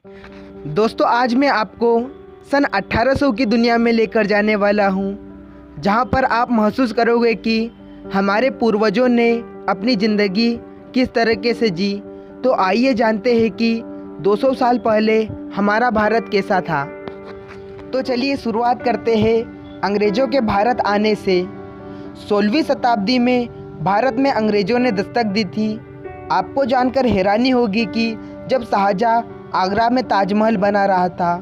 दोस्तों, आज मैं आपको सन 1800 की दुनिया में लेकर जाने वाला हूँ, जहाँ पर आप महसूस करोगे कि हमारे पूर्वजों ने अपनी ज़िंदगी किस तरीके से जी। तो आइए जानते हैं कि 200 साल पहले हमारा भारत कैसा था। तो चलिए शुरुआत करते हैं अंग्रेज़ों के भारत आने से। 16वीं शताब्दी में भारत में अंग्रेज़ों ने दस्तक दी थी। आपको जानकर हैरानी होगी कि जब शाहजहाँ आगरा में ताजमहल बना रहा था,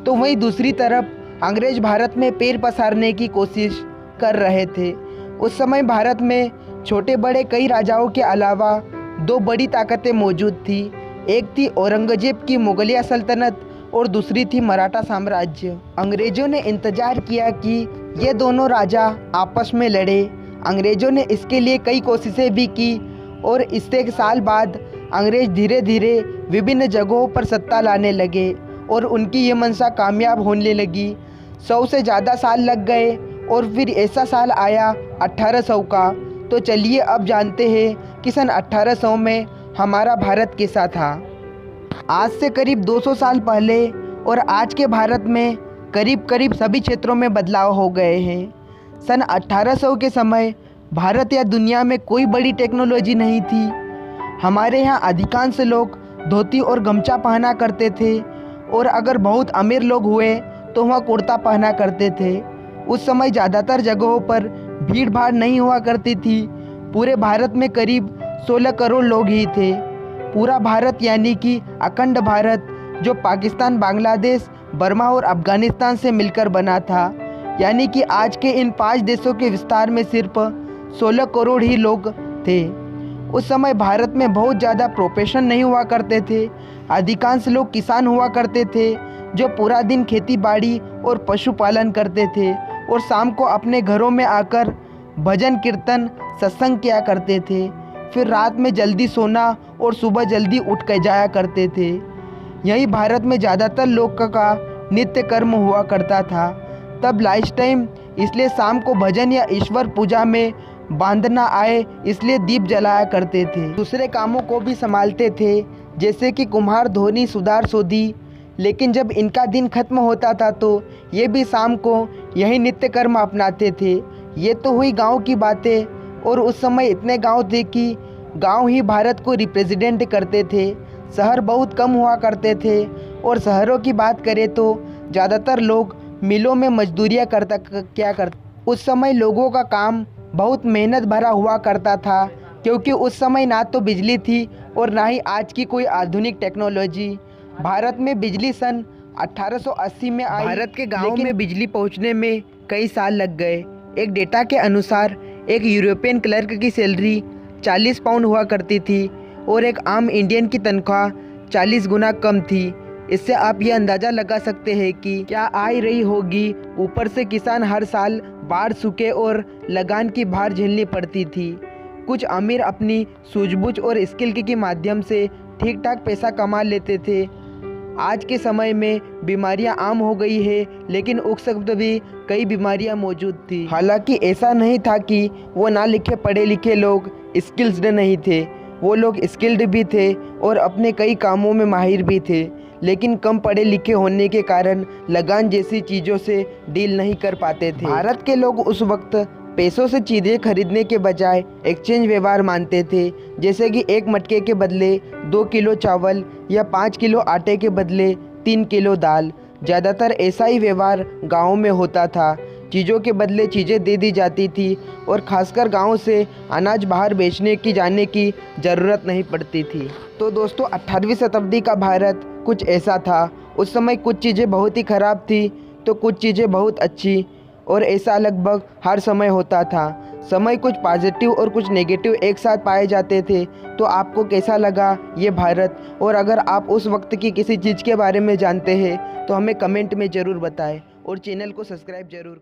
तो वहीं दूसरी तरफ अंग्रेज़ भारत में पैर पसारने की कोशिश कर रहे थे। उस समय भारत में छोटे बड़े कई राजाओं के अलावा दो बड़ी ताकतें मौजूद थी। एक थी औरंगजेब की मुगलिया सल्तनत और दूसरी थी मराठा साम्राज्य। अंग्रेज़ों ने इंतज़ार किया कि ये दोनों राजा आपस में लड़े। अंग्रेज़ों ने इसके लिए कई कोशिशें भी की और इससे एक साल बाद अंग्रेज़ धीरे धीरे विभिन्न जगहों पर सत्ता लाने लगे और उनकी ये मंशा कामयाब होने लगी। 100 से ज़्यादा साल लग गए और फिर ऐसा साल आया 1800 का। तो चलिए अब जानते हैं कि सन 1800 में हमारा भारत कैसा था। आज से करीब 200 साल पहले और आज के भारत में करीब करीब सभी क्षेत्रों में बदलाव हो गए हैं। सन 1800 के समय भारत या दुनिया में कोई बड़ी टेक्नोलॉजी नहीं थी। हमारे यहाँ अधिकांश लोग धोती और गमछा पहना करते थे और अगर बहुत अमीर लोग हुए तो वह कुर्ता पहना करते थे। उस समय ज़्यादातर जगहों पर भीड़ भाड़ नहीं हुआ करती थी। पूरे भारत में करीब 16 करोड़ लोग ही थे। पूरा भारत यानी कि अखंड भारत, जो पाकिस्तान, बांग्लादेश, बर्मा और अफ़गानिस्तान से मिलकर बना था, यानी कि आज के इन 5 देशों के विस्तार में सिर्फ 16 करोड़ ही लोग थे। उस समय भारत में बहुत ज़्यादा प्रोफेशन नहीं हुआ करते थे। अधिकांश लोग किसान हुआ करते थे, जो पूरा दिन खेती बाड़ी और पशुपालन करते थे और शाम को अपने घरों में आकर भजन कीर्तन सत्संग किया करते थे। फिर रात में जल्दी सोना और सुबह जल्दी उठ कर जाया करते थे। यही भारत में ज़्यादातर लोग का नित्य कर्म हुआ करता था। तब लाइफ टाइम इसलिए शाम को भजन या ईश्वर पूजा में बांधना आए इसलिए दीप जलाया करते थे। दूसरे कामों को भी संभालते थे, जैसे कि कुम्हार, धोनी, सुधार, सोधी। लेकिन जब इनका दिन खत्म होता था तो ये भी शाम को यही नित्य कर्म अपनाते थे। ये तो हुई गांव की बातें, और उस समय इतने गांव थे कि गांव ही भारत को रिप्रेजेंट करते थे। शहर बहुत कम हुआ करते थे, और शहरों की बात करें तो ज़्यादातर लोग मिलों में मजदूरियाँ करते। उस समय लोगों का काम बहुत मेहनत भरा हुआ करता था, क्योंकि उस समय ना तो बिजली थी और ना ही आज की कोई आधुनिक टेक्नोलॉजी। भारत में बिजली सन 1880 में आई। भारत के गाँव में बिजली पहुंचने में कई साल लग गए। एक डेटा के अनुसार एक यूरोपियन क्लर्क की सैलरी 40 पाउंड हुआ करती थी और एक आम इंडियन की तनख्वाह 40 गुना कम थी। इससे आप ये अंदाज़ा लगा सकते हैं कि क्या आय रही होगी। ऊपर से किसान हर साल बाढ़, सूखे और लगान की भार झेलनी पड़ती थी। कुछ अमीर अपनी सूझबूझ और स्किल के माध्यम से ठीक ठाक पैसा कमा लेते थे। आज के समय में बीमारियां आम हो गई है, लेकिन उस वक्त भी कई बीमारियां मौजूद थी। हालांकि ऐसा नहीं था कि वो ना लिखे पढ़े लिखे लोग स्किल्ड नहीं थे। वो लोग स्किल्ड भी थे और अपने कई कामों में माहिर भी थे, लेकिन कम पढ़े लिखे होने के कारण लगान जैसी चीज़ों से डील नहीं कर पाते थे। भारत के लोग उस वक्त पैसों से चीज़ें खरीदने के बजाय एक्सचेंज व्यवहार मानते थे, जैसे कि 1 मटके के बदले 2 किलो चावल या 5 किलो आटे के बदले 3 किलो दाल। ज़्यादातर ऐसा ही व्यवहार गाँव में होता था। चीज़ों के बदले चीज़ें दे दी जाती थी और ख़ासकर गांव से अनाज बाहर बेचने की जाने की ज़रूरत नहीं पड़ती थी। तो दोस्तों, 18वीं शताब्दी का भारत कुछ ऐसा था। उस समय कुछ चीज़ें बहुत ही ख़राब थी तो कुछ चीज़ें बहुत अच्छी, और ऐसा लगभग हर समय होता था। समय कुछ पॉजिटिव और कुछ नेगेटिव एक साथ पाए जाते थे। तो आपको कैसा लगा ये भारत? और अगर आप उस वक्त की किसी चीज़ के बारे में जानते हैं तो हमें कमेंट में ज़रूर बताएं और चैनल को सब्सक्राइब ज़रूर